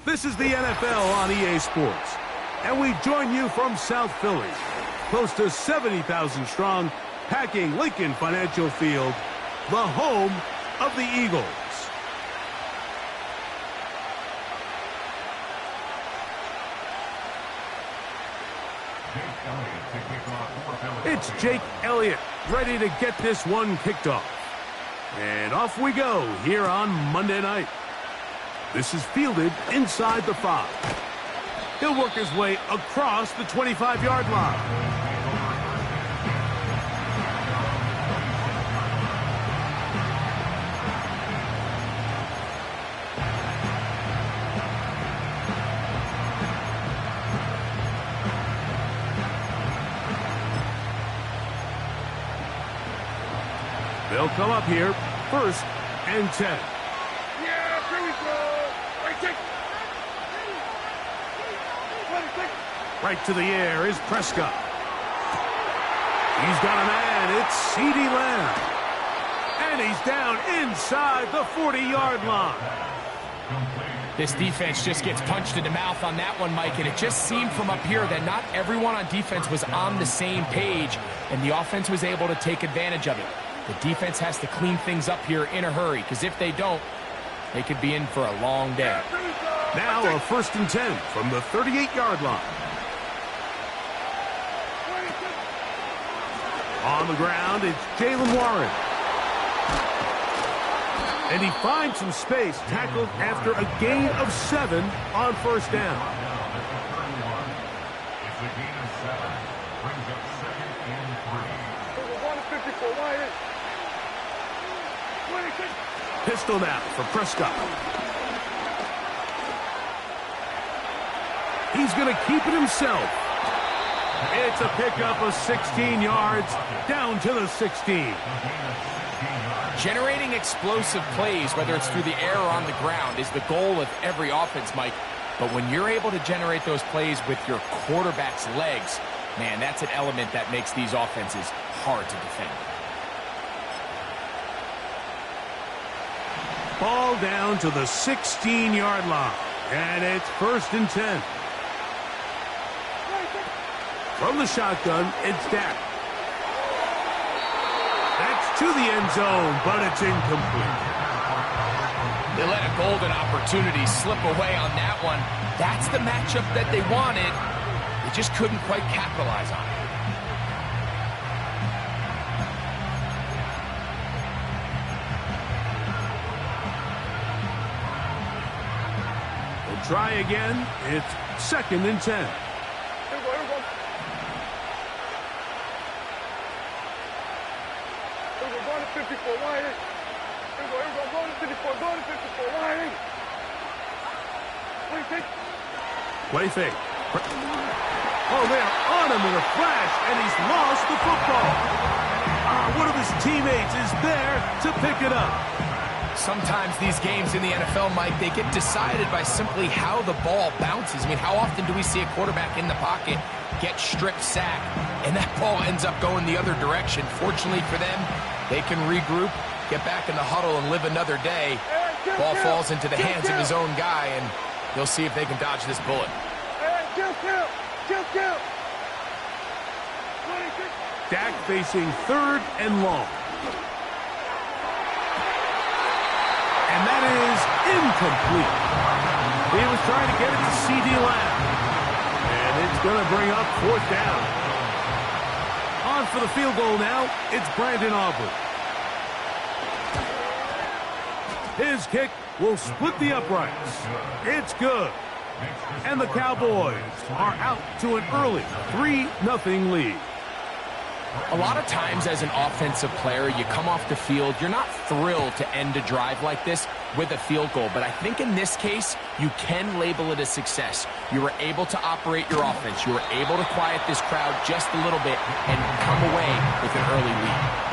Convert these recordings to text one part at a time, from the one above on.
This is the NFL on EA Sports, and we join you from South Philly, close to 70,000 strong, packing Lincoln Financial Field, the home of the Eagles. It's Jake Elliott, ready to get this one kicked off. And off we go here on Monday night. This is fielded inside the 5. He'll work his way across the 25-yard line. They'll come up here, 1st and 10. Right to the air is Prescott. He's got a man. It's CeeDee Lamb. And he's down inside the 40-yard line. This defense just gets punched in the mouth on that one, Mike, and it just seemed from up here that not everyone on defense was on the same page, and the offense was able to take advantage of it. The defense has to clean things up here in a hurry, because if they don't, they could be in for a long day. Now a 1st and 10 from the 38-yard line. On the ground, it's Jaylen Warren. And he finds some space, tackled after a gain of 7 on 1st down. It's a gain of 7. Brings up 2nd and 3. Pistol now for Prescott. He's going to keep it himself. It's a pickup of 16 yards down to the 16. Generating explosive plays, whether it's through the air or on the ground, is the goal of every offense, Mike. But when you're able to generate those plays with your quarterback's legs, man, that's an element that makes these offenses hard to defend. Ball down to the 16-yard line. And it's 1st and 10. From the shotgun, it's Dak. That's to the end zone, but it's incomplete. They let a golden opportunity slip away on that one. That's the matchup that they wanted. They just couldn't quite capitalize on it. They'll try again. It's 2nd and 10. Play fake. Oh, they're on him in a flash, and he's lost the football. One of his teammates is there to pick it up. Sometimes these games in the NFL, Mike, they get decided by simply how the ball bounces. I mean, how often do we see a quarterback in the pocket get strip sacked, and that ball ends up going the other direction? Fortunately for them, they can regroup, get back in the huddle, and live another day. Ball falls into the hands of his own guy, and they'll see if they can dodge this bullet. Dak facing 3rd and long. And that is incomplete. He was trying to get it to CeeDee Lamb. And it's going to bring up 4th down. On for the field goal now, it's Brandon Aubrey. His kick will split the uprights. It's good. And the Cowboys are out to an early 3-0 lead. A lot of times as an offensive player, you come off the field, you're not thrilled to end a drive like this with a field goal. But I think in this case, you can label it a success. You were able to operate your offense. You were able to quiet this crowd just a little bit and come away with an early lead.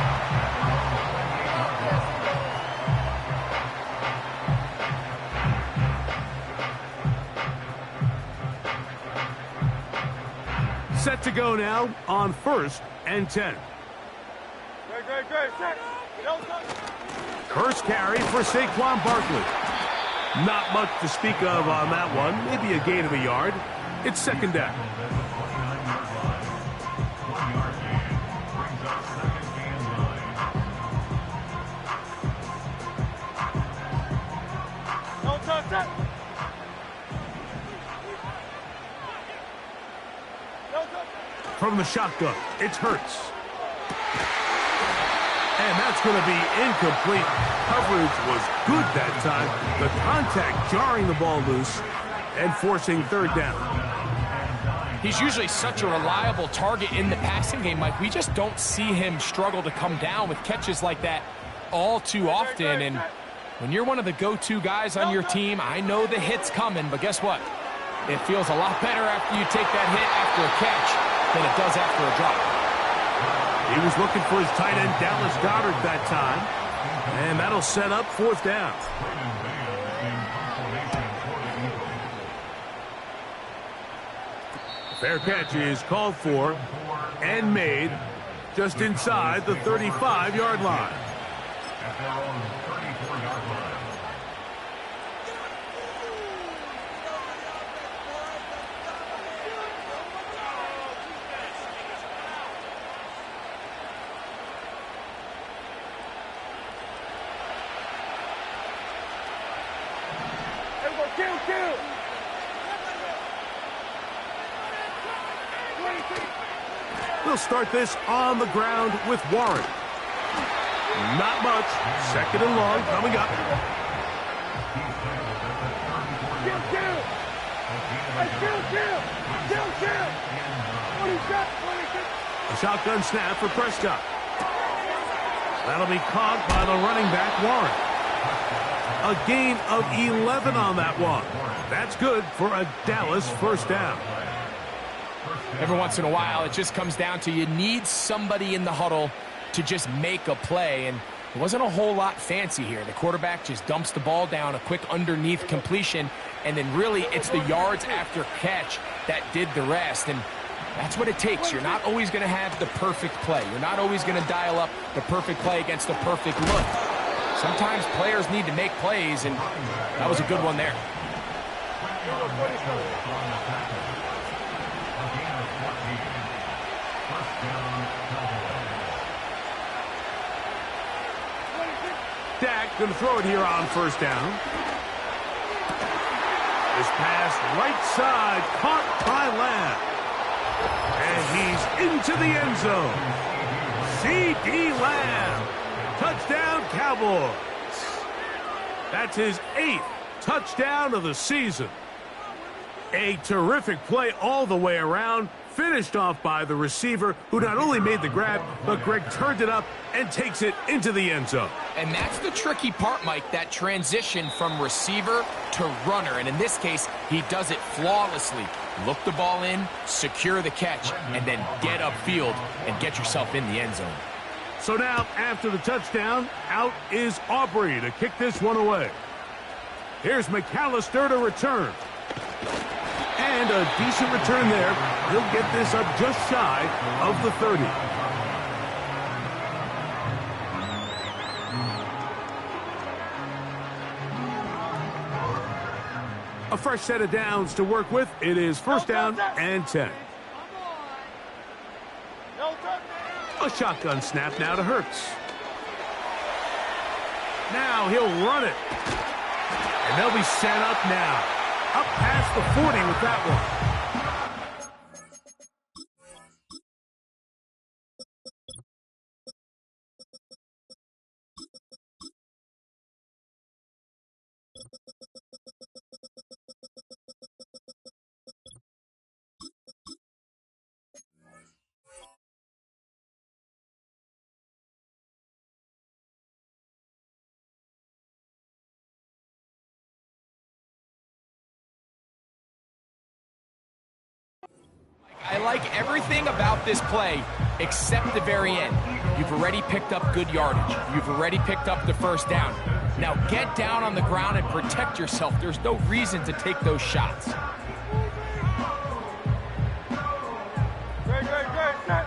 Set to go now on 1st and 10. Great. First carry for Saquon Barkley. Not much to speak of on that one. Maybe a gain of a yard. It's 2nd down. From the shotgun, it's Hurts. And that's going to be incomplete. Coverage was good that time. The contact jarring the ball loose and forcing 3rd down. He's usually such a reliable target in the passing game, Mike. We just don't see him struggle to come down with catches like that all too often. And when you're one of the go-to guys on your team, I know the hit's coming, but guess what? It feels a lot better after you take that hit after a catch than it does after a drop. He was looking for his tight end, Dallas Goedert, that time. And that'll set up 4th down. Fair catch is called for and made just inside the 35-yard line. At their own 34-yard line. We'll start this on the ground with Warren. Not much. 2nd and long coming up. A shotgun snap for Prescott. That'll be caught by the running back, Warren. A gain of 11 on that one. That's good for a Dallas 1st down. Every once in a while, it just comes down to you need somebody in the huddle to just make a play, and it wasn't a whole lot fancy here. The quarterback just dumps the ball down, a quick underneath completion, and then really it's the yards after catch that did the rest, and that's what it takes. You're not always going to have the perfect play. You're not always going to dial up the perfect play against the perfect look. Sometimes players need to make plays, and that was a good one there. Dak going to throw it here on 1st down. This pass right side caught by Lamb. And he's into the end zone. C.D. Lamb. Touchdown, Cowboys. That's his 8th touchdown of the season. A terrific play all the way around. Finished off by the receiver, who not only made the grab, but Greg turned it up and takes it into the end zone. And that's the tricky part, Mike, that transition from receiver to runner. And in this case, he does it flawlessly. Look the ball in, secure the catch, and then get upfield and get yourself in the end zone. So now, after the touchdown, out is Aubrey to kick this one away. Here's McAllister to return. And a decent return there. He'll get this up just shy of the 30. A fresh set of downs to work with. It is 1st down and 10. A shotgun snap now to Hurts. Now he'll run it. And they'll be set up now. Up past the 40 with that one. I like everything about this play except the very end. You've already picked up good yardage. You've already picked up the first down. Now get down on the ground and protect yourself. There's no reason to take those shots. Great, set.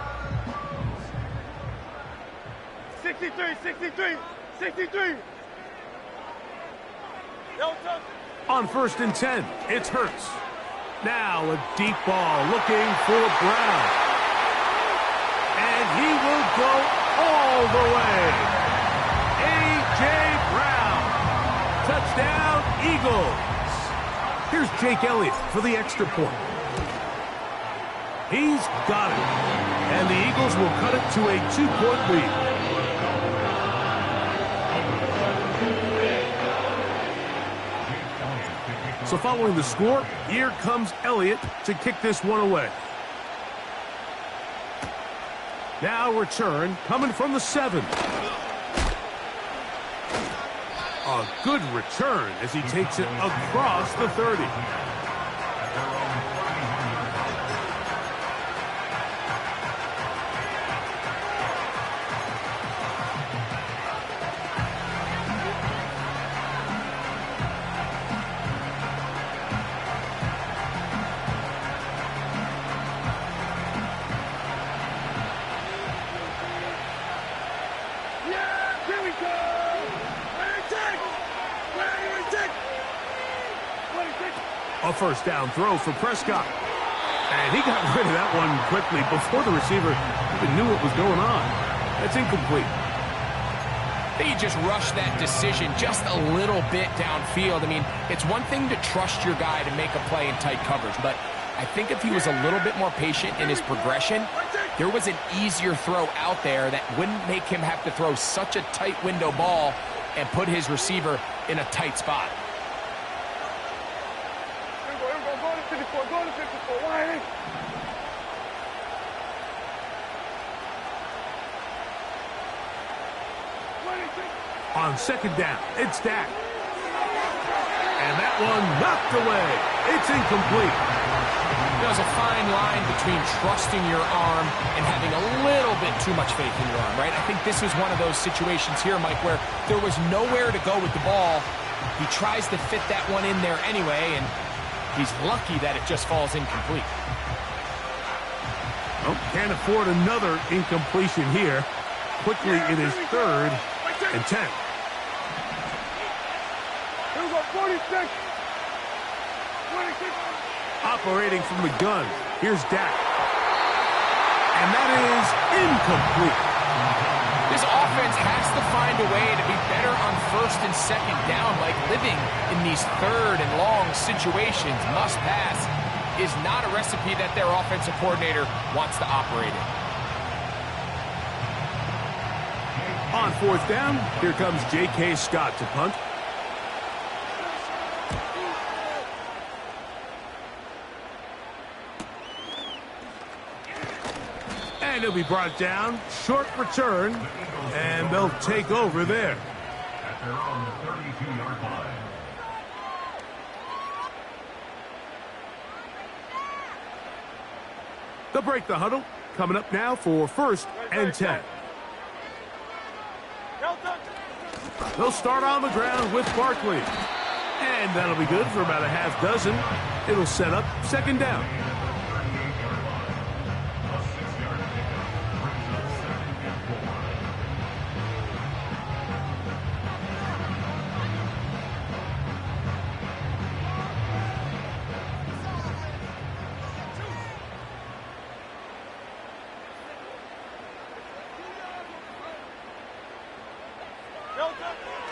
63. No touch. On 1st and 10, it's Hurts. Now a deep ball looking for Brown. And he will go all the way. A.J. Brown. Touchdown, Eagles. Here's Jake Elliott for the extra point. He's got it. And the Eagles will cut it to a 2-point lead. So following the score, here comes Elliott to kick this one away. Now return coming from the 7. A good return as he takes it across the 30. A first down throw for Prescott. And he got rid of that one quickly before the receiver even knew what was going on. That's incomplete. I think he just rushed that decision just a little bit downfield. I mean, it's one thing to trust your guy to make a play in tight coverage, but I think if he was a little bit more patient in his progression, there was an easier throw out there that wouldn't make him have to throw such a tight window ball and put his receiver in a tight spot. Go to 54. Why? On 2nd down, it's Dak. And that one knocked away. It's incomplete. There's a fine line between trusting your arm and having a little bit too much faith in your arm, right? I think this was one of those situations here, Mike, where there was nowhere to go with the ball. He tries to fit that one in there anyway, and he's lucky that it just falls incomplete. Oh, can't afford another incompletion here. Quickly, it is 3rd and 10. Here we go, 46. Operating from the gun, here's Dak. And that is incomplete. This offense has to find a way to be better on 1st and 2nd down, like living in these 3rd and long situations. Must pass is not a recipe that their offensive coordinator wants to operate in. On 4th down, here comes J.K. Scott to punt. And he'll be brought down. Short return. And they'll take over there. At their own 32-yard line. They'll break the huddle. Coming up now for 1st and 10. They'll start on the ground with Barkley. And that'll be good for about a half dozen. It'll set up 2nd down.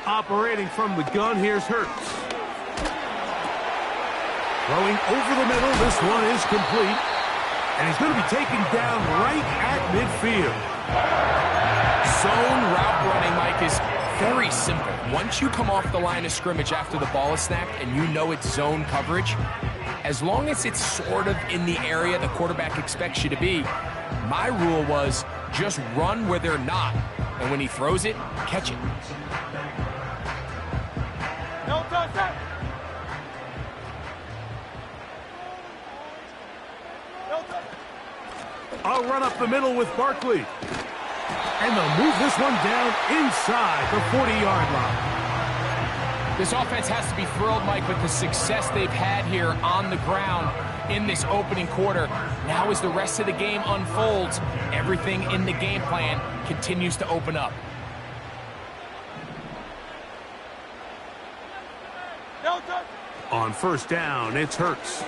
Operating from the gun, here's Hurts. Throwing over the middle, this one is complete. And he's going to be taken down right at midfield. Zone route running, Mike, is very simple. Once you come off the line of scrimmage after the ball is snapped and you know it's zone coverage, as long as it's sort of in the area the quarterback expects you to be, my rule was just run where they're not. And when he throws it, catch it. No touch that. No touch. A run up the middle with Barkley. And they'll move this one down inside the 40-yard line. This offense has to be thrilled, Mike, with the success they've had here on the ground in this opening quarter. Now as the rest of the game unfolds, everything in the game plan continues to open up. On first down, it's Hurts.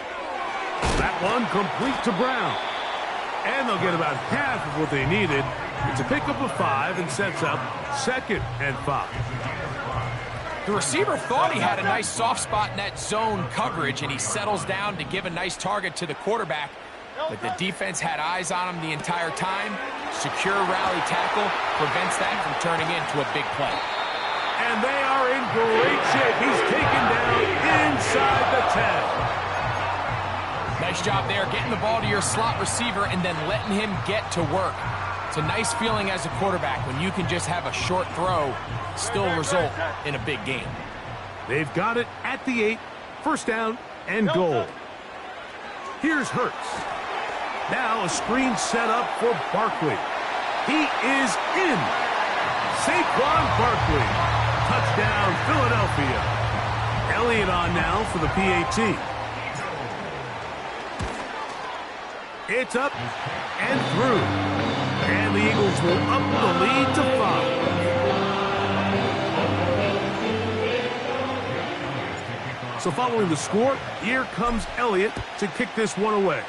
That one complete to Brown. And they'll get about half of what they needed. It's a pickup of 5 and sets up 2nd and 5. The receiver thought he had a nice soft spot in that zone coverage, and he settles down to give a nice target to the quarterback. But the defense had eyes on him the entire time. Secure rally tackle prevents that from turning into a big play. And they are in great shape. He's taken down inside the 10. Nice job there, getting the ball to your slot receiver and then letting him get to work. It's a nice feeling as a quarterback when you can just have a short throw, still result in a big game. They've got it at the 8, first down and goal. Here's Hurts. Now a screen set up for Barkley. He is in. Saquon Barkley. Touchdown, Philadelphia. Elliott on now for the PAT. It's up and through. And the Eagles will up the lead to 5. So following the score, here comes Elliott to kick this one away.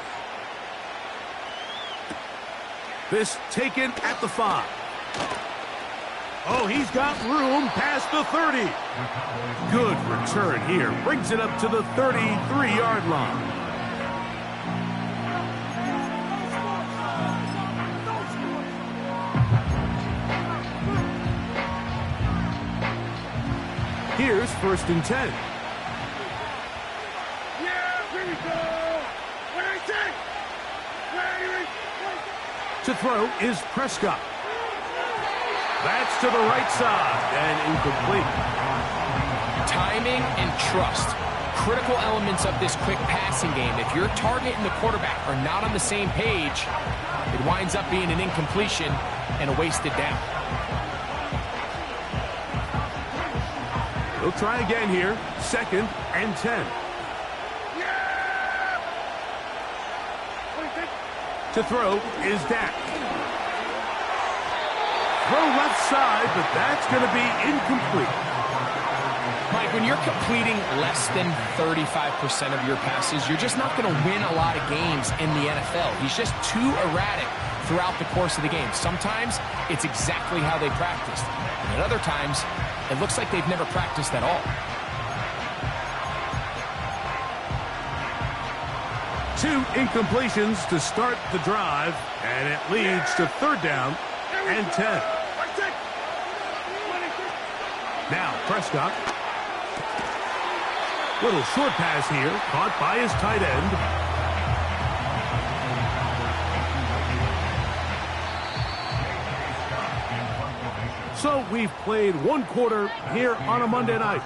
This taken at the 5. Oh, he's got room past the 30. Good return here. Brings it up to the 33-yard line. Here's first and 10. To throw is Prescott. That's to the right side and incomplete. Timing and trust. Critical elements of this quick passing game. If your target and the quarterback are not on the same page, it winds up being an incompletion and a wasted down. They'll try again here. 2nd and 10. To throw is Dak. Throw left side, but that's going to be incomplete. Mike, when you're completing less than 35% of your passes, you're just not going to win a lot of games in the NFL. He's just too erratic throughout the course of the game. Sometimes it's exactly how they practiced. And at other times, it looks like they've never practiced at all. 2 incompletions to start the drive, and it leads to 3rd down and 10. Now Prescott. Little short pass here, caught by his tight end. So we've played one quarter here on a Monday night.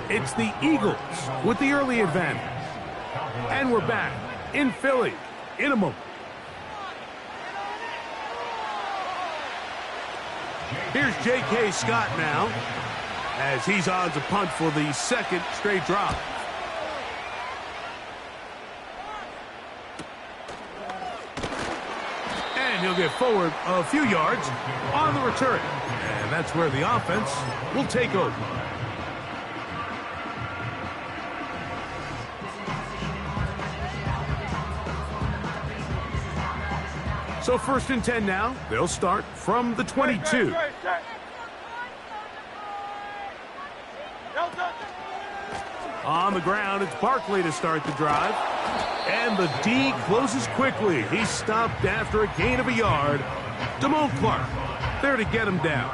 It's the Eagles with the early advantage. And we're back in Philly in a moment. Here's J.K. Scott now, as he's on to punt for the 2nd straight drive. And he'll get forward a few yards on the return. And that's where the offense will take over. So 1st and 10 now. They'll start from the 22. On the ground, it's Barkley to start the drive. And the D closes quickly. He's stopped after a gain of a yard. Damone Clark there to get him down.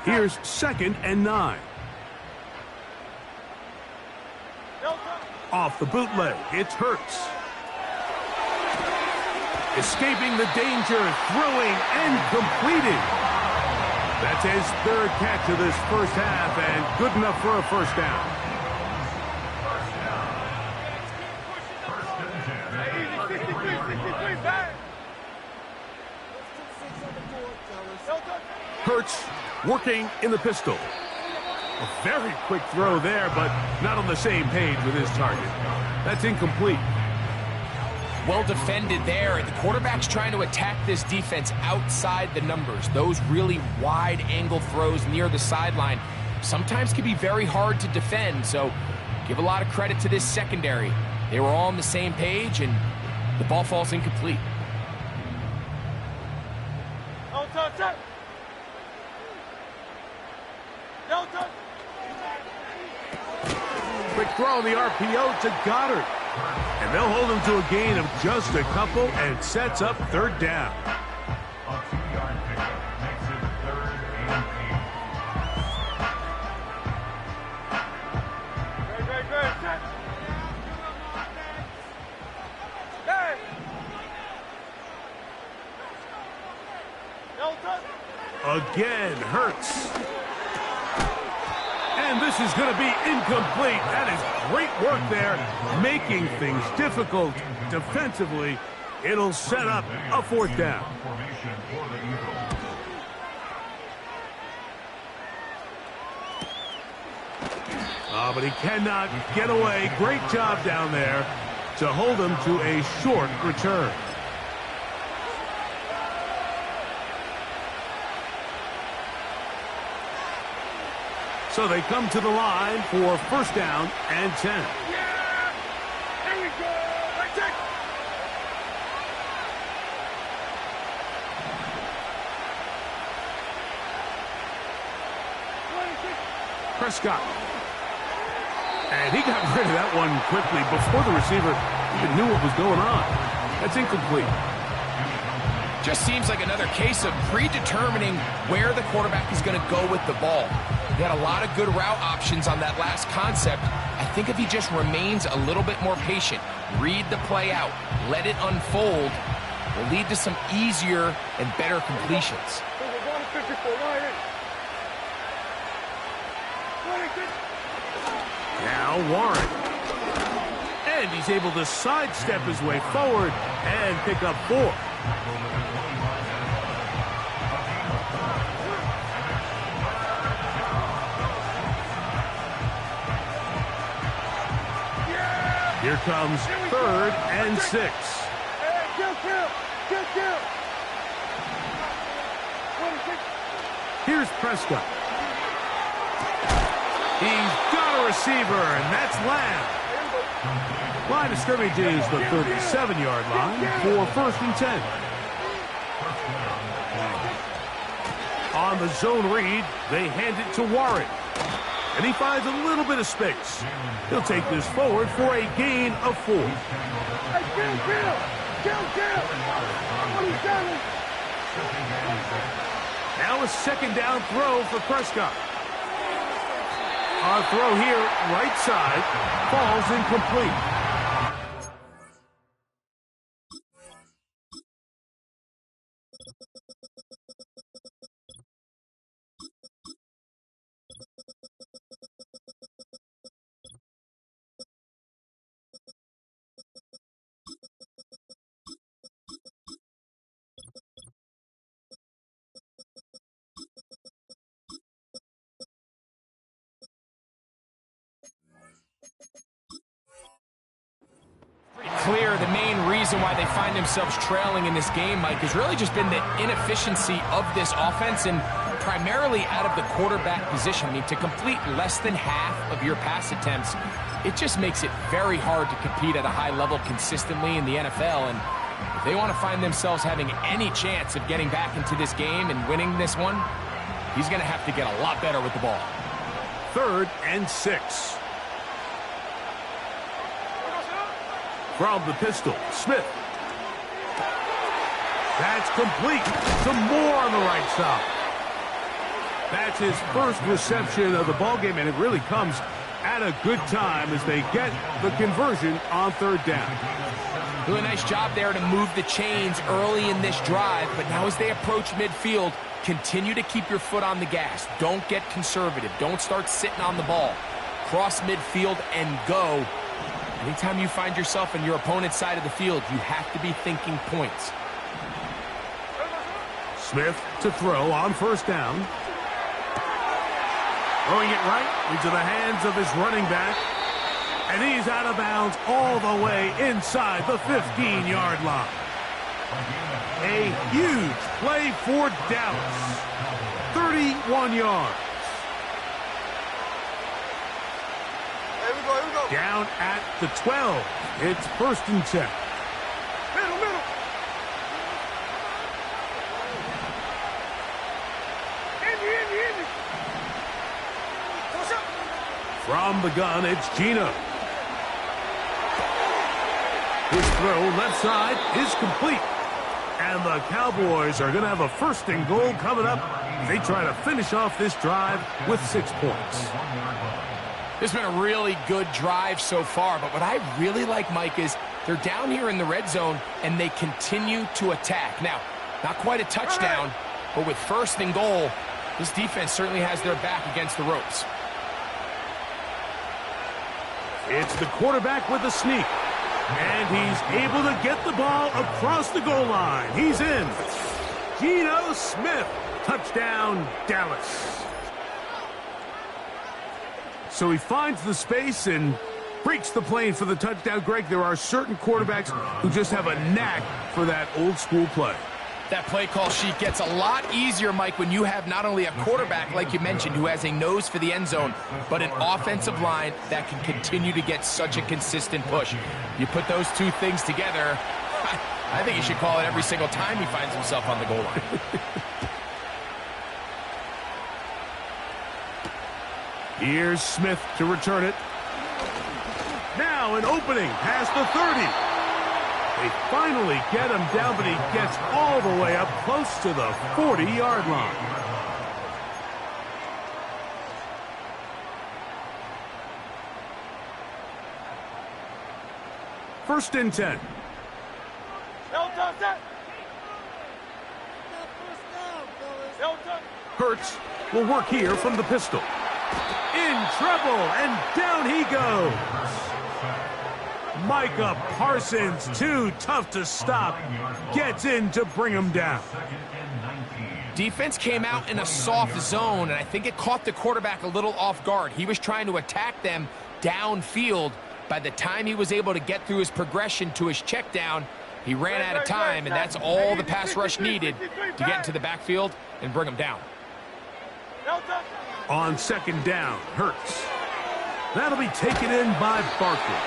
Here's 2nd and 9. Off the bootleg, it's Hurts. Escaping the danger, throwing and completing. That's his third catch of this first half, and good enough for a first down. Hurts working in the pistol. A very quick throw there, but not on the same page with his target. That's incomplete. Well defended there. The quarterback's trying to attack this defense outside the numbers. Those really wide angle throws near the sideline sometimes can be very hard to defend, so give a lot of credit to this secondary. They were all on the same page, and the ball falls incomplete. No touch. No touch. Quick throw on the RPO to Goddard. And they'll hold him to a gain of just a couple, and sets up third down. A 2-yard pickup makes it 3rd and 8. Great. Check. Hey. No touch. Again, Hurts. And this is going to be incomplete. That is great work there, making things difficult defensively. It'll set up a fourth down. Formation for the Eagles. But he cannot get away. Great job down there to hold him to a short return. So they come to the line for first down and 10. Yeah. Here we go. Let's check. Prescott. And he got rid of that one quickly before the receiver even knew what was going on. That's incomplete. Just seems like another case of predetermining where the quarterback is going to go with the ball. He had a lot of good route options on that last concept. I think if he just remains a little bit more patient, read the play out, let it unfold, will lead to some easier and better completions. Now Warren. And he's able to sidestep his way forward and pick up 4. Here comes 3rd and 6. Hey, kill. Here's Prescott. He's got a receiver, and that's Lamb. Line of scrimmage is the 37-yard line for 1st and 10. On the zone read, they hand it to Warren. And he finds a little bit of space. He'll take this forward for a gain of 4. Hey, kill. Now a second down throw for Prescott. Our throw here, right side, falls incomplete. Clear the main reason why they find themselves trailing in this game, Mike, has really just been the inefficiency of this offense and primarily out of the quarterback position. I mean, to complete less than half of your pass attempts, it just makes it very hard to compete at a high level consistently in the NFL. And if they want to find themselves having any chance of getting back into this game and winning this one, he's going to have to get a lot better with the ball. 3rd and 6. From the pistol, Smith. That's complete. Some more on the right side. That's his first reception of the ballgame, and it really comes at a good time as they get the conversion on 3rd down. Really nice job there to move the chains early in this drive, but now as they approach midfield, continue to keep your foot on the gas. Don't get conservative. Don't start sitting on the ball. Cross midfield and go. Anytime you find yourself on your opponent's side of the field, you have to be thinking points. Smith to throw on first down. Throwing it right into the hands of his running back. And he's out of bounds all the way inside the 15-yard line. A huge play for Dallas. 31 yards. Here we go. Down at the 12. It's 1st and 10. Middle. Indy. What's up? From the gun, it's Gino. His throw left side is complete. And the Cowboys are going to have a 1st and goal coming up. They try to finish off this drive with 6 points. This has been a really good drive so far, but what I really like, Mike, is they're down here in the red zone, and they continue to attack. Now, not quite a touchdown, but with 1st and goal, this defense certainly has their back against the ropes. It's the quarterback with the sneak. And he's able to get the ball across the goal line. He's in. Geno Smith. Touchdown, Dallas. So he finds the space and breaks the plane for the touchdown. Greg, there are certain quarterbacks who just have a knack for that old school play. That play call sheet gets a lot easier, Mike, when you have not only a quarterback, like you mentioned, who has a nose for the end zone, but an offensive line that can continue to get such a consistent push. You put those two things together, I think you should call it every single time he finds himself on the goal line. Here's Smith to return it. Now an opening past the 30. They finally get him down, but he gets all the way up close to the 40-yard line. First and 10. Hurts will work here from the pistol. In trouble, and down he goes. Micah Parsons, too tough to stop, gets in to bring him down. Defense came out in a soft zone, and I think it caught the quarterback a little off guard. He was trying to attack them downfield. By the time he was able to get through his progression to his check down, he ran out of time, and that's all the pass rush needed to get into the backfield and bring him down. On 2nd down, Hurts. That'll be taken in by Barkley.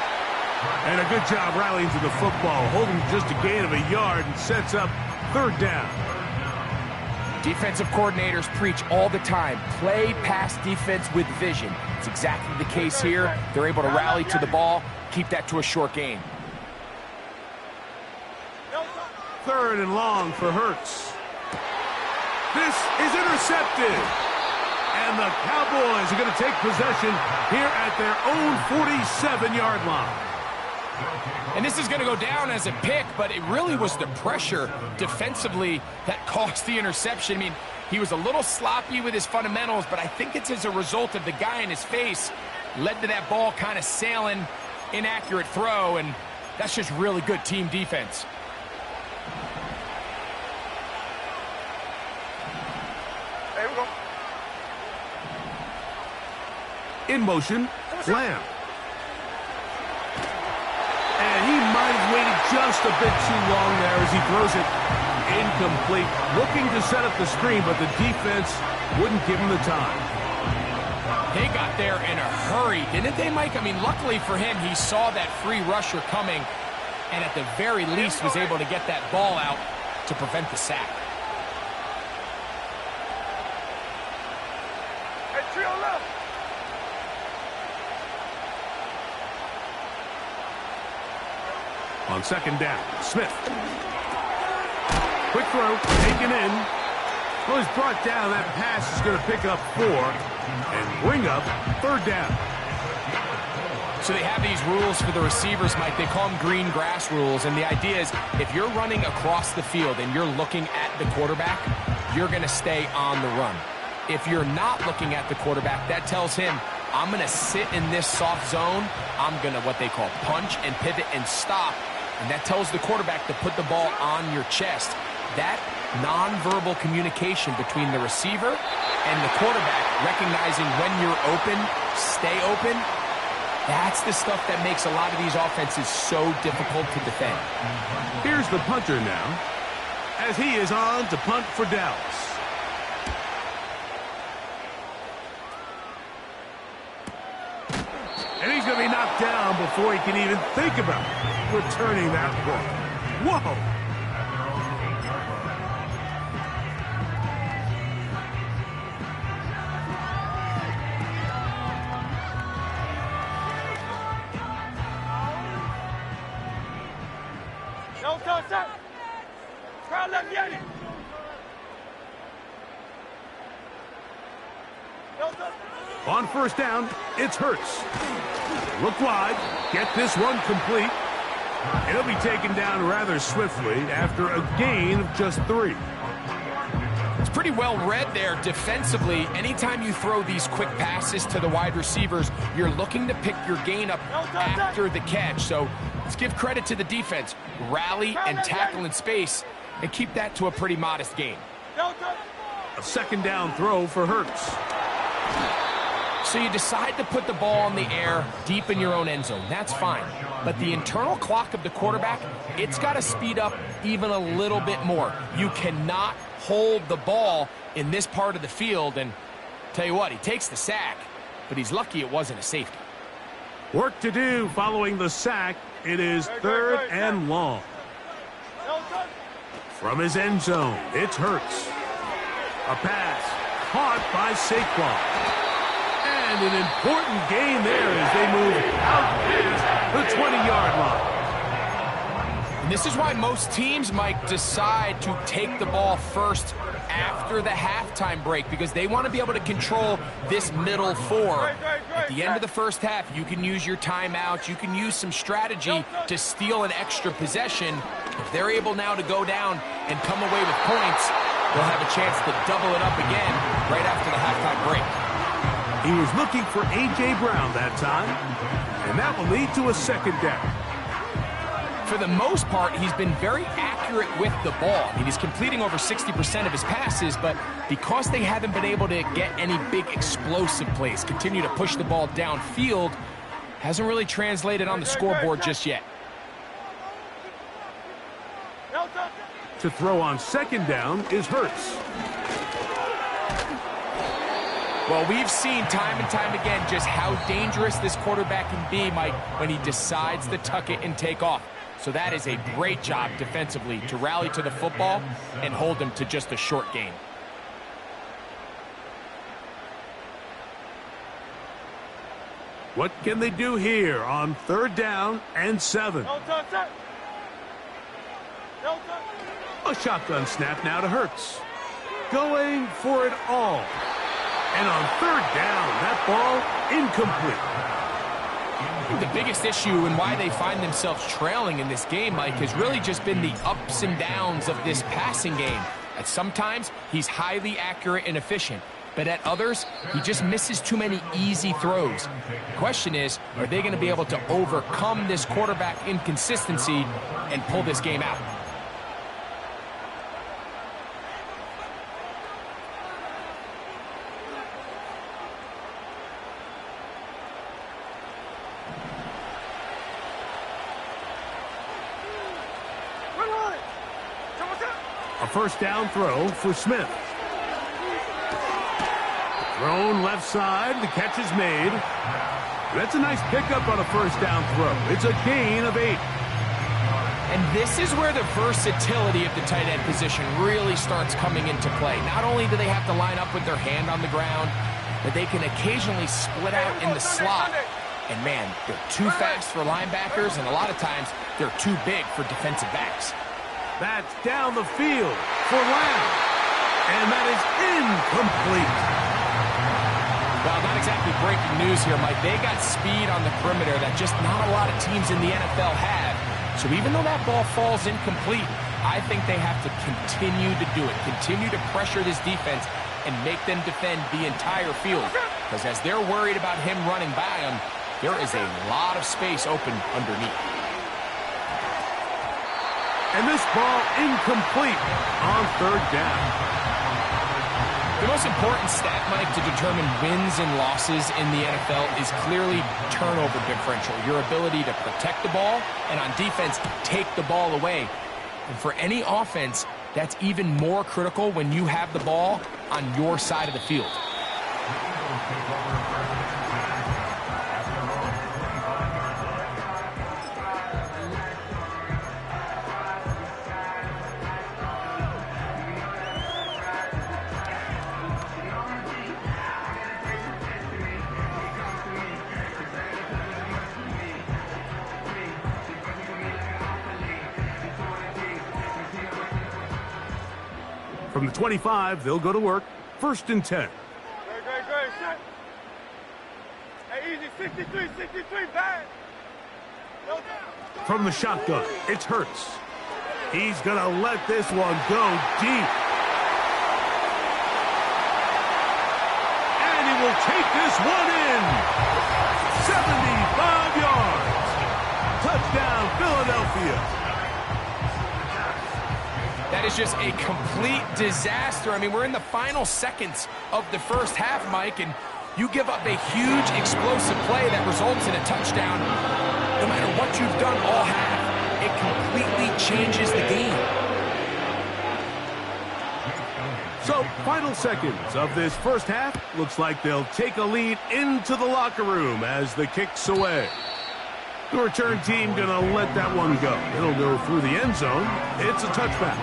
And a good job rallying to the football, holding just a gain of a yard and sets up 3rd down. Defensive coordinators preach all the time, play pass defense with vision. It's exactly the case here. They're able to rally to the ball, keep that to a short gain. 3rd and long for Hurts. This is intercepted. And the Cowboys are going to take possession here at their own 47-yard line. And this is going to go down as a pick, but it really was the pressure defensively that caused the interception. I mean, he was a little sloppy with his fundamentals, but I think it's as a result of the guy in his face led to that ball kind of sailing, inaccurate throw, and that's just really good team defense. There we go. In motion, Lamb. And he might have waited just a bit too long there as he throws it incomplete. Looking to set up the screen, but the defense wouldn't give him the time. They got there in a hurry, didn't they, Mike? I mean, luckily for him, he saw that free rusher coming and at the very least was able to get that ball out to prevent the sack. Hey, trio left. On 2nd down, Smith. Quick throw, taken in. Well, he's brought down. That pass is going to pick up 4 and bring up 3rd down. So they have these rules for the receivers, Mike. They call them green grass rules. And the idea is if you're running across the field and you're looking at the quarterback, you're going to stay on the run. If you're not looking at the quarterback, that tells him, I'm going to sit in this soft zone. I'm going to what they call punch and pivot and stop. And that tells the quarterback to put the ball on your chest. That nonverbal communication between the receiver and the quarterback, recognizing when you're open, stay open, that's the stuff that makes a lot of these offenses so difficult to defend. Here's the punter now, as he is on to punt for Dallas. And he's going to be knocked down before he can even think about returning that ball. Whoa! On first down, it's Hurts. Look wide, get this one complete. It'll be taken down rather swiftly after a gain of just 3. It's pretty well read there defensively. Anytime you throw these quick passes to the wide receivers, you're looking to pick your gain up after the catch. So let's give credit to the defense. Rally and tackle in space and keep that to a pretty modest gain. A second down throw for Hurts. So you decide to put the ball in the air deep in your own end zone. That's fine. But the internal clock of the quarterback, it's got to speed up even a little bit more. You cannot hold the ball in this part of the field. And tell you what, he takes the sack, but he's lucky it wasn't a safety. Work to do following the sack. It is 3rd and long. From his end zone, it's Hurts. A pass caught by Saquon. And an important gain there as they move out past the 20-yard line. And this is why most teams, Mike, decide to take the ball first after the halftime break, because they want to be able to control this middle 4. At the end of the first half, you can use your timeouts. You can use some strategy to steal an extra possession. If they're able now to go down and come away with points, they'll have a chance to double it up again right after the halftime break. He was looking for A.J. Brown that time, and that will lead to a second down. For the most part, he's been very accurate with the ball. I mean, he's completing over 60% of his passes, but because they haven't been able to get any big explosive plays, continue to push the ball downfield, hasn't really translated on the scoreboard just yet. To throw on second down is Hurts. Well, we've seen time and time again just how dangerous this quarterback can be, Mike, when he decides to tuck it and take off. So that is a great job defensively to rally to the football and hold him to just a short gain. What can they do here on 3rd down and 7? A shotgun snap now to Hurts. Going for it all. And on 3rd down, that ball incomplete. The biggest issue and why they find themselves trailing in this game, Mike, has really just been the ups and downs of this passing game. At sometimes, he's highly accurate and efficient. But at others, he just misses too many easy throws. The question is, are they going to be able to overcome this quarterback inconsistency and pull this game out? A first down throw for Smith. Thrown left side, the catch is made. That's a nice pickup on a first down throw. It's a gain of 8. And this is where the versatility of the tight end position really starts coming into play. Not only do they have to line up with their hand on the ground, but they can occasionally split out in the slot. And man, they're too fast for linebackers, and a lot of times they're too big for defensive backs. That's down the field for Lamb. And that is incomplete. Well, not exactly breaking news here, Mike. They got speed on the perimeter that just not a lot of teams in the NFL have. So even though that ball falls incomplete, I think they have to continue to do it, continue to pressure this defense and make them defend the entire field. Because as they're worried about him running by them, there is a lot of space open underneath. And this ball incomplete on third down. The most important stat, Mike, to determine wins and losses in the NFL is clearly turnover differential, your ability to protect the ball and on defense, take the ball away. And for any offense, that's even more critical when you have the ball on your side of the field. From the 25, they'll go to work. 1st and 10. Great, set. Hey, easy, 63, bad. From the shotgun, it's Hurts. He's going to let this one go deep. And he will take this one in. 75 yards. Touchdown, Philadelphia. That is just a complete disaster. I mean, we're in the final seconds of the first half, Mike, and you give up a huge explosive play that results in a touchdown. No matter what you've done all half, it completely changes the game. So, final seconds of this first half. Looks like they'll take a lead into the locker room as the kick's away. The return team going to let that one go. It'll go through the end zone. It's a touchback.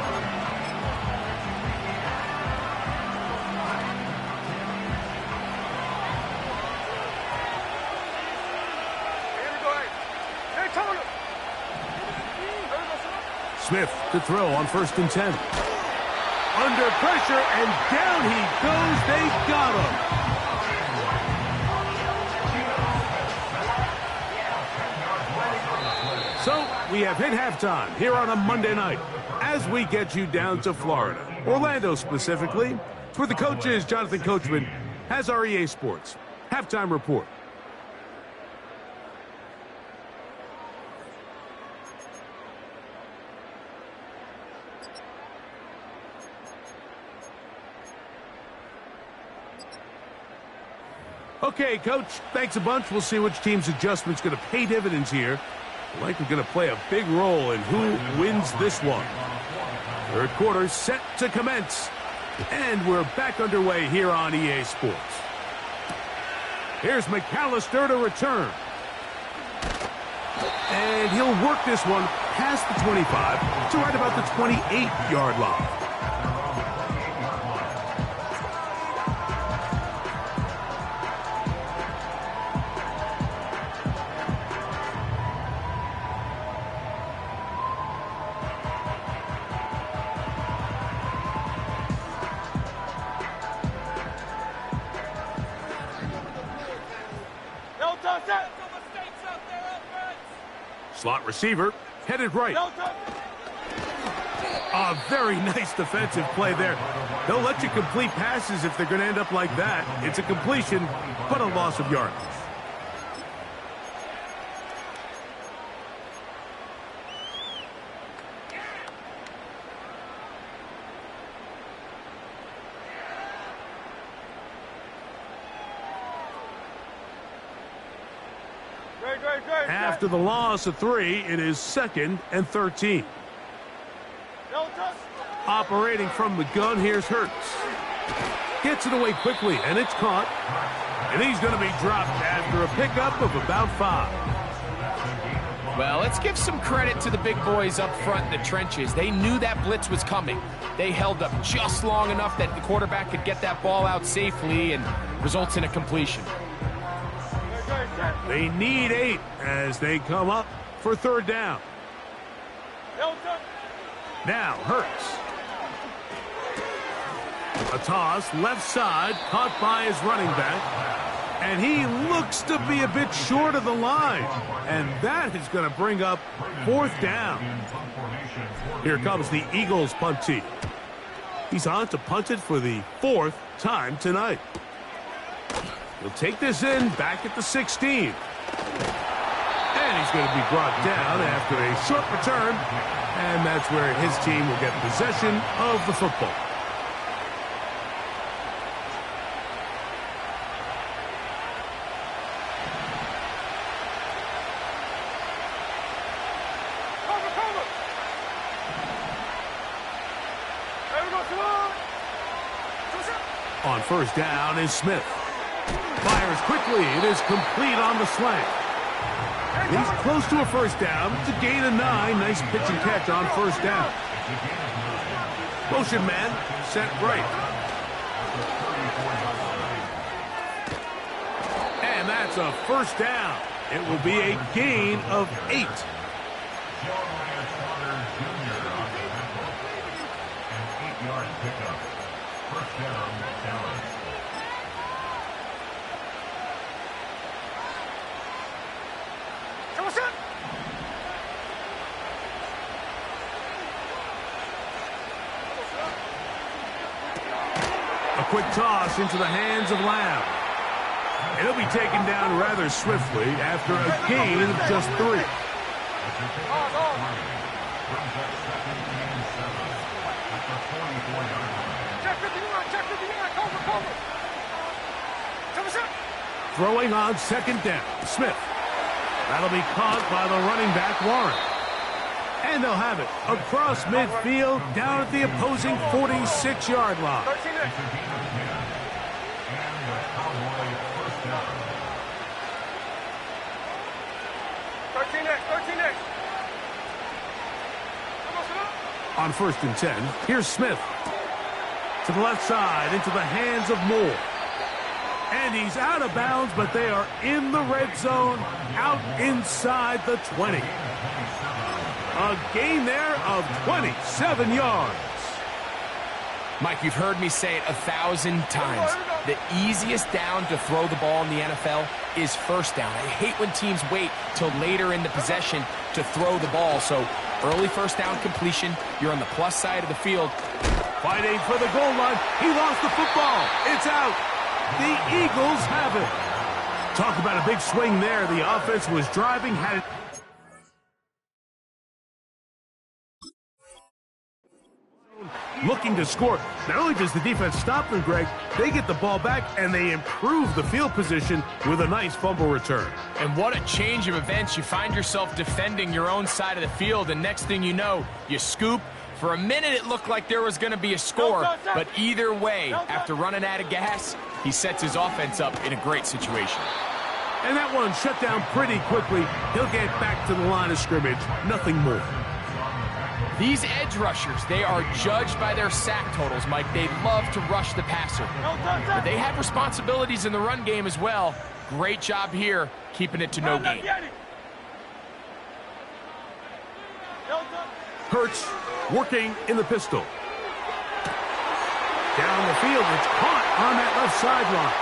Smith to throw on 1st and 10. Under pressure, and down he goes. They got him. So, we have hit halftime here on a Monday night as we get you down to Florida, Orlando specifically. For the coaches, Jonathan Coachman has our EA Sports halftime report. Okay, Coach, thanks a bunch. We'll see which team's adjustment's going to pay dividends here. Likely going to play a big role in who wins this one. Third quarter set to commence. And we're back underway here on EA Sports. Here's McAllister to return. And he'll work this one past the 25 to right about the 28-yard line. Slot receiver, headed right. A very nice defensive play there. They'll let you complete passes if they're going to end up like that. It's a completion, but a loss of yardage. After the loss of 3, it is 2nd and 13. Operating from the gun, here's Hurts. Gets it away quickly, and it's caught. And he's going to be dropped after a pickup of about 5. Well, let's give some credit to the big boys up front in the trenches. They knew that blitz was coming. They held up just long enough that the quarterback could get that ball out safely and results in a completion. They need 8 as they come up for 3rd down. Now Hurts. A toss left side, caught by his running back. And he looks to be a bit short of the line. And that is going to bring up 4th down. Here comes the Eagles punt team. He's on to punt it for the 4th time tonight. He'll take this in back at the 16. And he's going to be brought down after a short return. And that's where his team will get possession of the football. On 1st down is Smith. Fires quickly. It is complete on the slant. He's close to a 1st down. It's a gain of 9. Nice pitch and catch on 1st down. Motion man set right. And that's a 1st down. It will be a gain of 8. Pickup. 1st down, Dallas. A quick toss into the hands of Lamb. And he'll be taken down rather swiftly after a gain of just 3. Throwing on 2nd down, Smith. That'll be caught by the running back, Warren. And they'll have it across midfield down at the opposing 46-yard line. 13X. On 1st and 10, here's Smith. To the left side, into the hands of Moore. And he's out of bounds, but they are in the red zone, out inside the 20. A gain there of 27 yards. Mike, you've heard me say it 1,000 times. The easiest down to throw the ball in the NFL is 1st down. I hate when teams wait till later in the possession to throw the ball. So early 1st down completion, you're on the plus side of the field. Fighting for the goal line. He lost the football. It's out. The Eagles have it. Talk about a big swing there. The offense was driving, had it. Looking to score. Not only does the defense stop them, Greg, they get the ball back and they improve the field position with a nice fumble return. And what a change of events. You find yourself defending your own side of the field, and next thing you know, you scoop. For a minute, it looked like there was going to be a score, but either way, after running out of gas, he sets his offense up in a great situation. And that one shut down pretty quickly. He'll get back to the line of scrimmage. Nothing more. These edge rushers, they are judged by their sack totals, Mike. They love to rush the passer. But they have responsibilities in the run game as well. Great job here, keeping it to no gain. Hurts working in the pistol. Down the field, it's caught on that left sideline.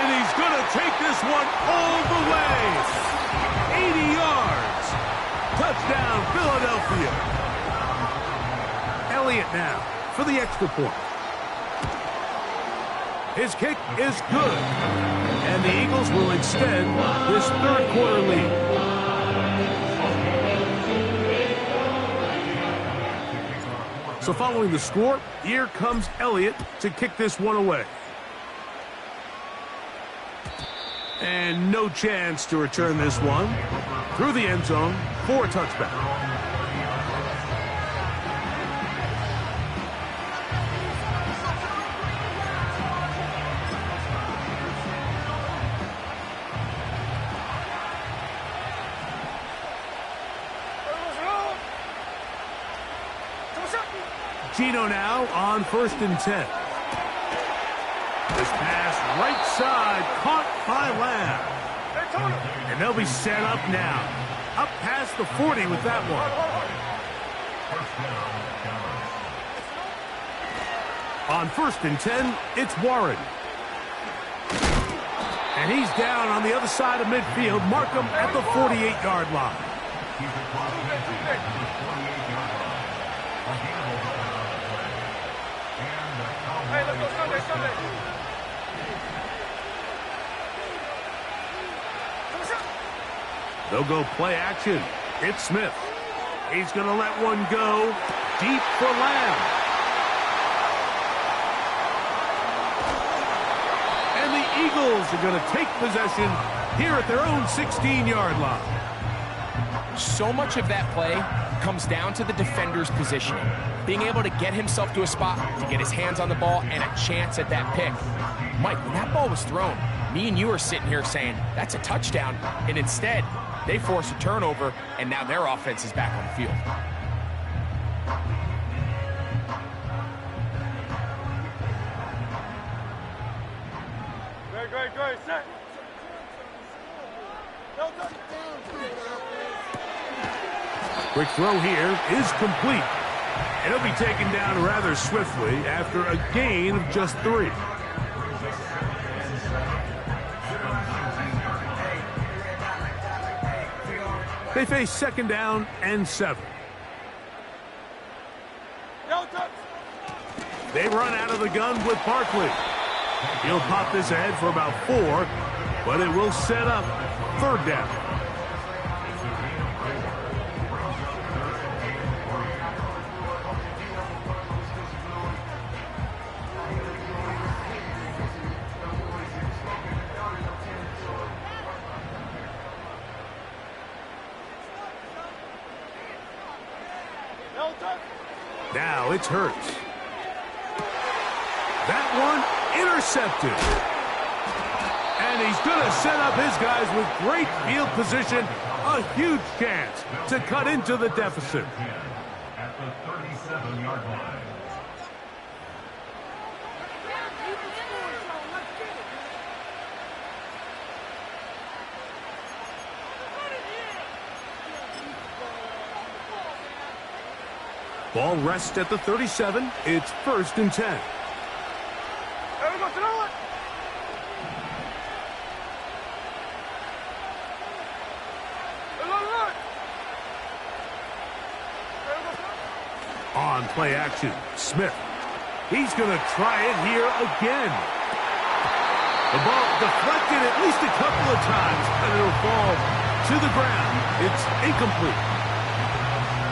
And he's going to take this one all the way. 80 yards. Touchdown, Philadelphia. Elliott now for the extra point. His kick is good. And the Eagles will extend this 3rd quarter lead. So following the score, here comes Elliott to kick this one away. And no chance to return this one through the end zone for a touchback. Gino now on 1st and 10. This pass right side caught by Lamb. And they'll be set up now. Up past the 40 with that one. On 1st and 10, it's Warren. And he's down on the other side of midfield. Mark him at the 48-yard line. He's across the entry at the 48-yard line. A gamble going on the play. And the Cowboys. Hey, let's go Sunday, Sunday. They'll go play action. It's Smith. He's going to let one go deep for Lamb. And the Eagles are going to take possession here at their own 16-yard line. So much of that play comes down to the defender's positioning. Being able to get himself to a spot, to get his hands on the ball, and a chance at that pick. Mike, when that ball was thrown, me and you are sitting here saying, that's a touchdown. And instead, they force a turnover, and now their offense is back on the field. Great, set. Quick throw here is complete. And he'll be taken down rather swiftly after a gain of just 3. They face 2nd down and 7. They run out of the gun with Barkley. He'll pop this ahead for about 4, but it will set up 3rd down. Now it's Hurts. That one intercepted. And he's going to set up his guys with great field position. A huge chance to cut into the deficit. At the 37-yard line. Ball rests at the 37. It's 1st and 10. On play action, Smith. He's going to try it here again. The ball deflected at least a couple of times, and it'll fall to the ground. It's incomplete.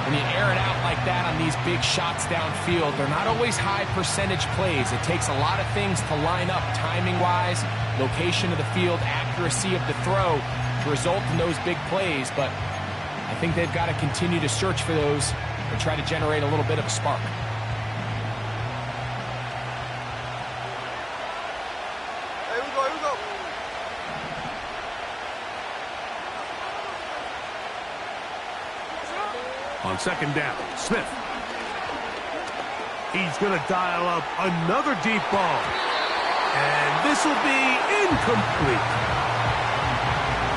When you air it out like that on these big shots downfield, they're not always high percentage plays. It takes a lot of things to line up timing-wise, location of the field, accuracy of the throw to result in those big plays. But I think they've got to continue to search for those and try to generate a little bit of a spark. Here we go. On 2nd down, Smith. He's going to dial up another deep ball. And this will be incomplete.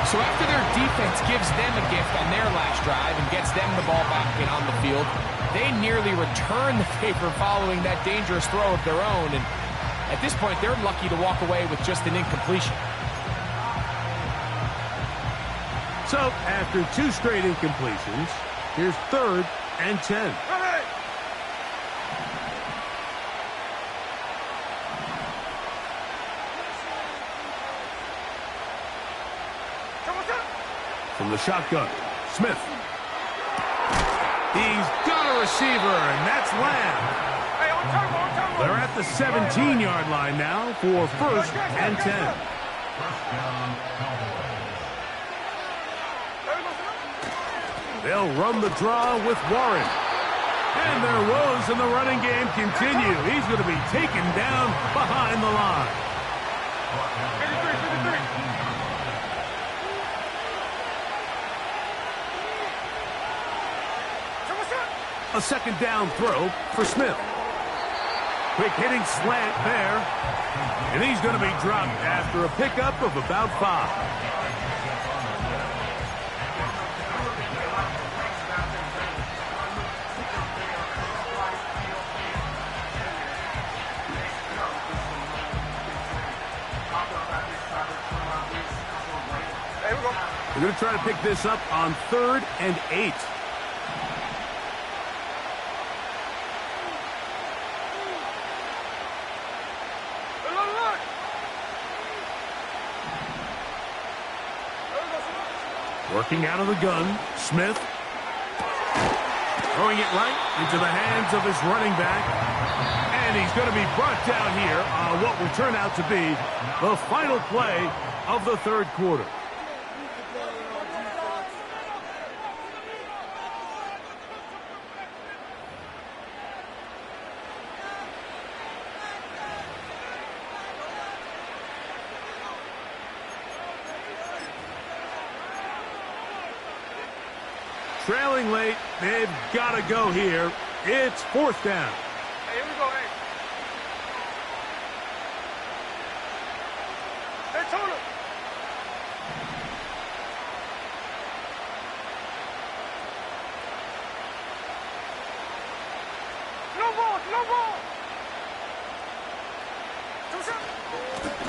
So after their defense gives them a gift on their last drive and gets them the ball back in on the field, they nearly return the favor following that dangerous throw of their own. And at this point, they're lucky to walk away with just an incompletion. So after 2 straight incompletions, here's 3rd and 10. From the shotgun, Smith. He's got a receiver, and that's Lamb. They're at the 17-yard line now for 1st and 10. First down, Cowboys. They'll run the draw with Warren. And their woes in the running game continue. He's going to be taken down behind the line. A 2nd down throw for Smith. Quick hitting slant there. And he's going to be dropped after a pickup of about 5. They're going to try to pick this up on 3rd and 8. Working out of the gun, Smith. Throwing it right into the hands of his running back. And he's going to be brought down here on what will turn out to be the final play of the 3rd quarter. Trailing late, they've got to go here. It's 4th down. Hey, here we go, hey. Hey, Tony. No ball, no ball.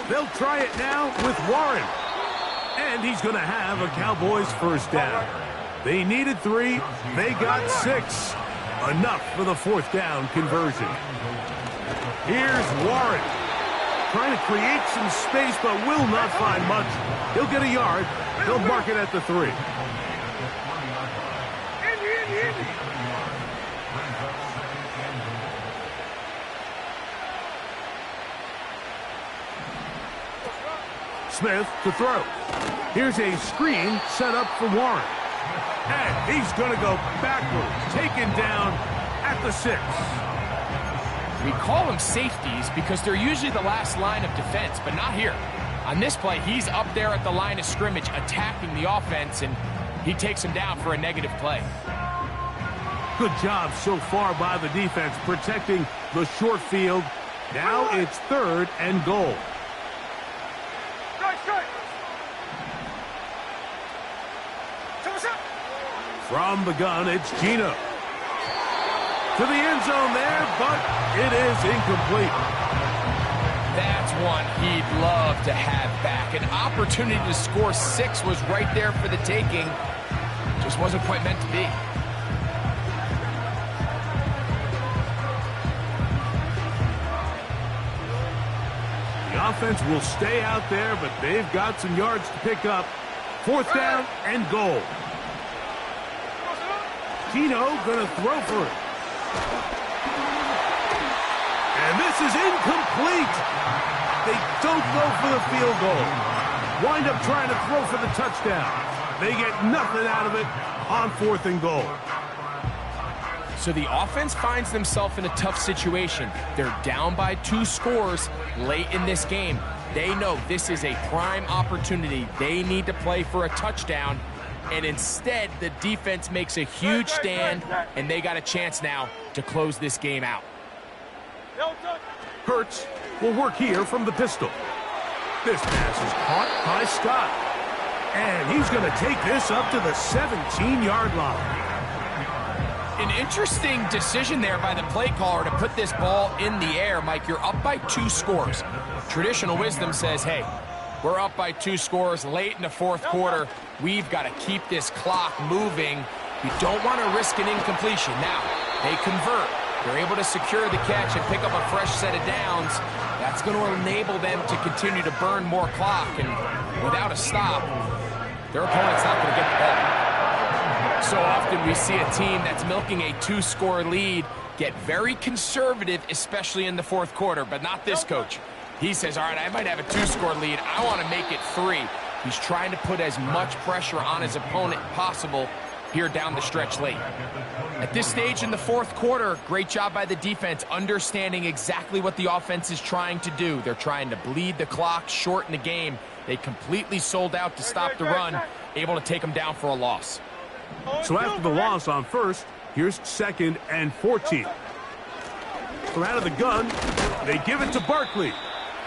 They'll try it now with Warren. And he's going to have a Cowboys 1st down. They needed 3. They got 6. Enough for the 4th down conversion. Here's Warren. Trying to create some space, but will not find much. He'll get a yard. They'll mark it at the 3. Smith to throw. Here's a screen set up for Warren. And he's going to go backwards, taken down at the 6. We call them safeties because they're usually the last line of defense, but not here. On this play, he's up there at the line of scrimmage attacking the offense, and he takes him down for a negative play. Good job so far by the defense protecting the short field. Now it's 3rd and goal. From the gun, it's Gino. To the end zone there, but it is incomplete. That's one he'd love to have back. An opportunity to score 6 was right there for the taking. Just wasn't quite meant to be. The offense will stay out there, but they've got some yards to pick up. 4th down and goal. Gino going to throw for it. And this is incomplete. They don't go for the field goal. Wind up trying to throw for the touchdown. They get nothing out of it on 4th and goal. So the offense finds themselves in a tough situation. They're down by 2 scores late in this game. They know this is a prime opportunity. They need to play for a touchdown. And instead, the defense makes a huge stand, and they got a chance now to close this game out. Hurts will work here from the pistol. This pass is caught by Scott. And he's going to take this up to the 17-yard line. An interesting decision there by the play caller to put this ball in the air. Mike, you're up by 2 scores. Traditional wisdom says, hey, we're up by 2 scores late in the 4th quarter. We've got to keep this clock moving. You don't want to risk an incompletion. Now, they convert. They're able to secure the catch and pick up a fresh set of downs. That's going to enable them to continue to burn more clock. And without a stop, their opponent's not going to get the ball. So often we see a team that's milking a 2-score lead get very conservative, especially in the 4th quarter, but not this coach. He says, all right, I might have a 2-score lead. I want to make it 3. He's trying to put as much pressure on his opponent possible here down the stretch late. At this stage in the 4th quarter, great job by the defense understanding exactly what the offense is trying to do. They're trying to bleed the clock, shorten the game. They completely sold out to stop the run, able to take them down for a loss. So after the loss on 1st, here's 2nd and 14. From out of the gun, they give it to Barkley.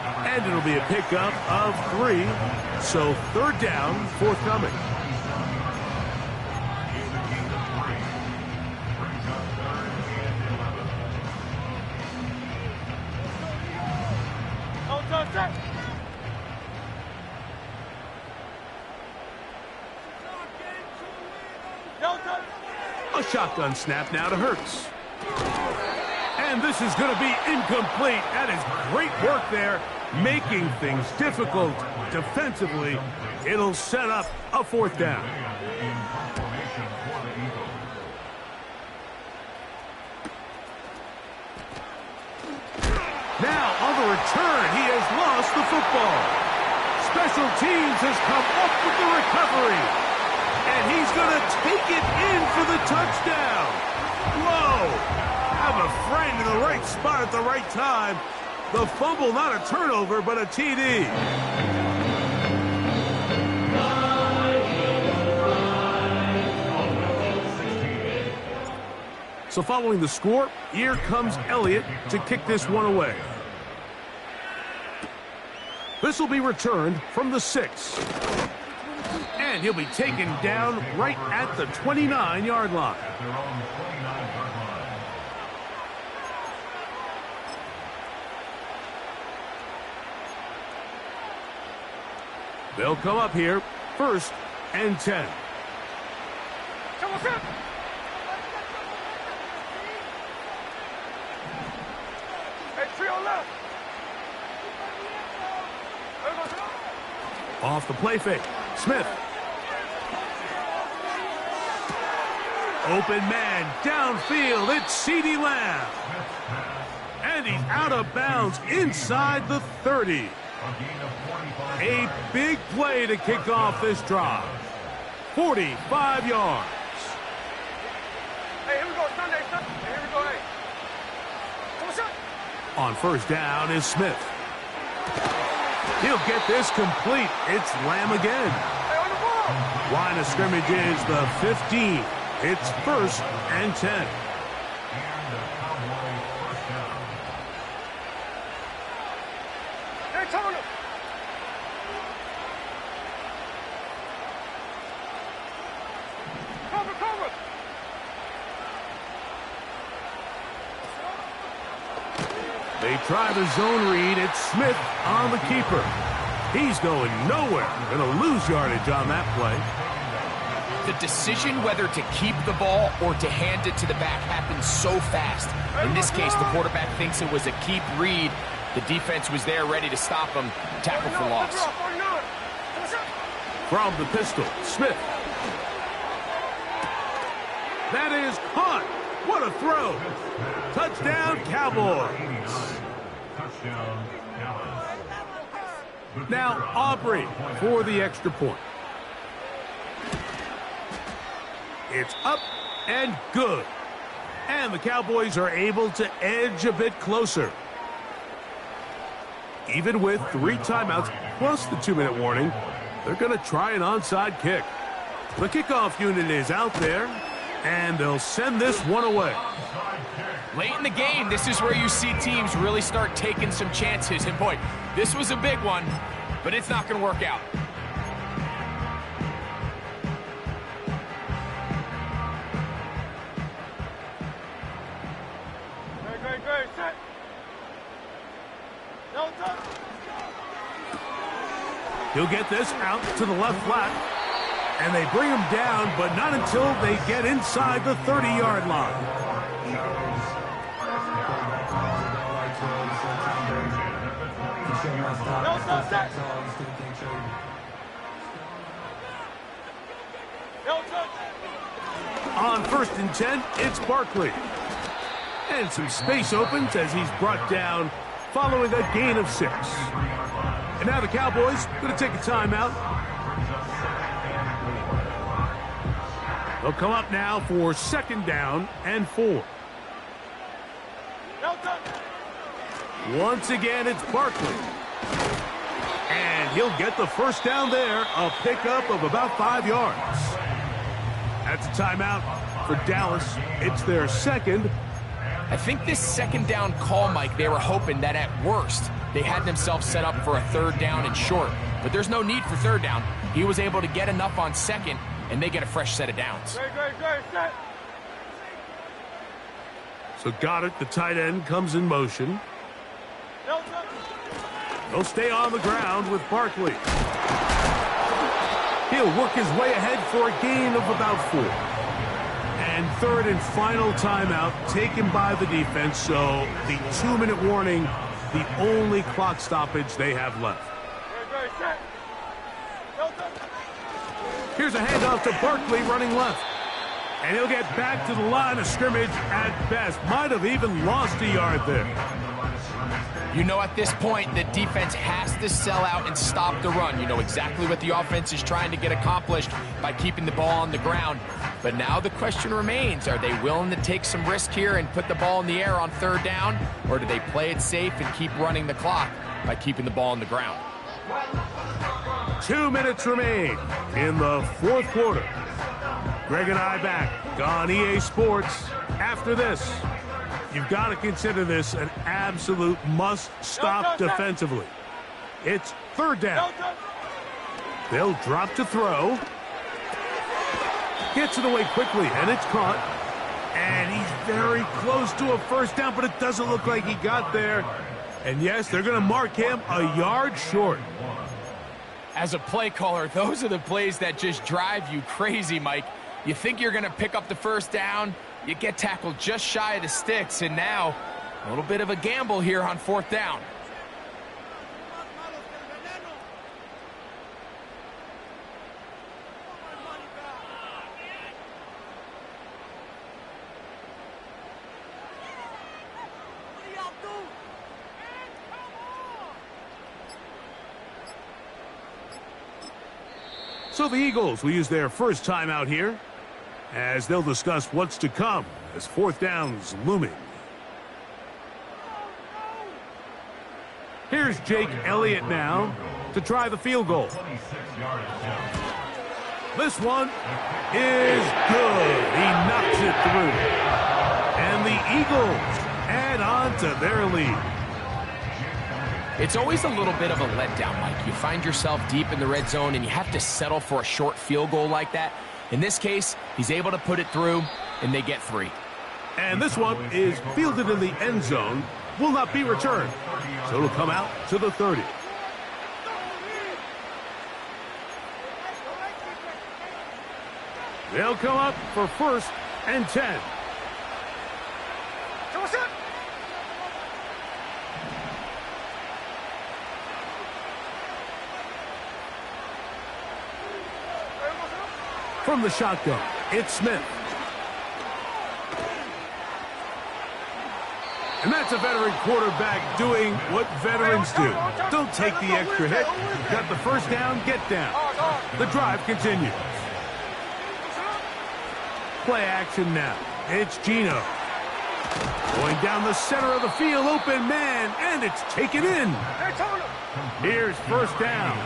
And it'll be a pickup of 3. So 3rd down, forthcoming. A shotgun snap now to Hurts. And this is going to be incomplete. That is great work there, making things difficult defensively. It'll set up a fourth down. Now, on the return, he has lost the football. Special teams has come up with the recovery. And he's going to take it in for the touchdown. Whoa! Have a friend in the right spot at the right time. The fumble, not a turnover, but a TD. So following the score, here comes Elliott to kick this one away. This will be returned from the 6. And he'll be taken down right at the 29-yard line. They'll come up here, 1st and 10. Off the play fake, Smith. Open man, downfield, it's CeeDee Lamb. And he's out of bounds inside the 30. A big play to kick off this drive. 45 yards. Hey, here we go, Sunday, son. Hey, here we go, hey. Come on, son. On 1st down is Smith. He'll get this complete. It's Lamb again. Hey, on the ball. Line of scrimmage is the 15. It's 1st and 10. Hey, Tony. Cover, cover. They try the zone read. It's Smith on the keeper. He's going nowhere. Going to lose yardage on that play. The decision whether to keep the ball or to hand it to the back happens so fast. In this case, the quarterback thinks it was a keep read. The defense was there ready to stop him. Tackle for loss. From the pistol, Smith. That is caught. What a throw. Touchdown, Cowboys. Now, Aubrey for the extra point. It's up and good. And the Cowboys are able to edge a bit closer. Even with 3 timeouts plus the 2-minute warning, they're going to try an onside kick. The kickoff unit is out there, and they'll send this one away. Late in the game, this is where you see teams really start taking some chances. And boy, this was a big one, but it's not going to work out. Great, set. No touch. He'll get this out to the left flat, and they bring him down, but not until they get inside the 30-yard line. No touch. No touch. On 1st and 10, it's Barkley. And some space opens as he's brought down following a gain of 6. And now the Cowboys going to take a timeout. They'll come up now for 2nd down and 4. No touch. Once again, it's Barkley. And he'll get the 1st down there, a pickup of about 5 yards. That's a timeout for Dallas. It's their 2nd. I think this 2nd down call, Mike, they were hoping that at worst they had themselves set up for a 3rd down and short. But there's no need for 3rd down. He was able to get enough on 2nd, and they get a fresh set of downs. Great, set. So Goddard, the tight end, comes in motion. No touch. They'll stay on the ground with Barkley. He'll work his way ahead for a gain of about 4. And third and final timeout taken by the defense, so the 2-minute warning, the only clock stoppage they have left. Here's a handoff to Barkley running left. And he'll get back to the line of scrimmage at best. Might have even lost a yard there. You know, at this point, the defense has to sell out and stop the run. You know exactly what the offense is trying to get accomplished by keeping the ball on the ground. But now the question remains, are they willing to take some risk here and put the ball in the air on 3rd down? Or do they play it safe and keep running the clock by keeping the ball on the ground? 2 minutes remain in the 4th quarter. Greg and I back on EA Sports. After this, you've got to consider this an absolute must-stop defensively. It's 3rd down. They'll drop to throw. Gets it away quickly, and it's caught. And he's very close to a 1st down, but it doesn't look like he got there. And yes, they're going to mark him a yard short. As a play caller, those are the plays that just drive you crazy, Mike. You think you're going to pick up the 1st down, you get tackled just shy of the sticks, and now a little bit of a gamble here on 4th down. So the Eagles will use their first timeout here as they'll discuss what's to come as 4th down's looming. Here's Jake Elliott now to try the field goal. This one is good. He knocks it through. And the Eagles add on to their lead. It's always a little bit of a letdown, Mike. You find yourself deep in the red zone and you have to settle for a short field goal like that. In this case, he's able to put it through, and they get 3. And this one is fielded in the end zone, will not be returned. So it'll come out to the 30. They'll come up for 1st and 10. From the shotgun, it's Smith. And that's a veteran quarterback doing what veterans do. Don't take the extra hit. Got the 1st down, get down. The drive continues. Play action now. It's Gino. Going down the center of the field, open man, and it's taken in. Here's 1st down.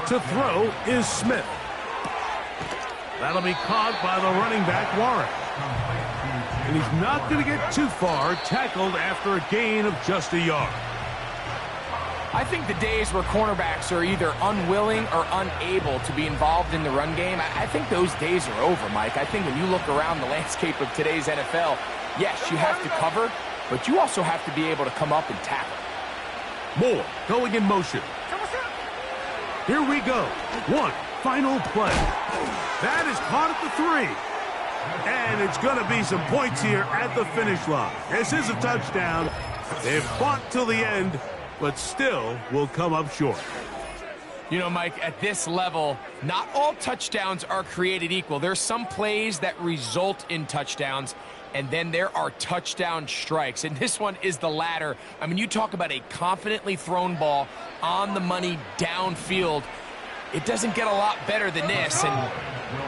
To throw is Smith. That'll be caught by the running back, Warren. And he's not going to get too far, tackled after a gain of just a yard. I think the days where cornerbacks are either unwilling or unable to be involved in the run game, I think those days are over, Mike. I think when you look around the landscape of today's NFL, yes, you have to cover, but you also have to be able to come up and tackle. Moore going in motion. Here we go. One final play. That is caught at the 3. And it's going to be some points here at the finish line. This is a touchdown. They've fought till the end, but still will come up short. You know, Mike, at this level, not all touchdowns are created equal. There's some plays that result in touchdowns, and then there are touchdown strikes. And this one is the latter. I mean, you talk about a confidently thrown ball on the money downfield. It doesn't get a lot better than this, and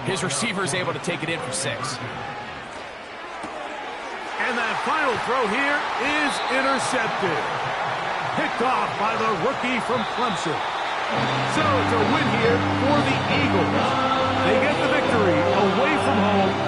his receiver is able to take it in for 6. And that final throw here is intercepted. Picked off by the rookie from Clemson. So it's a win here for the Eagles. They get the victory away from home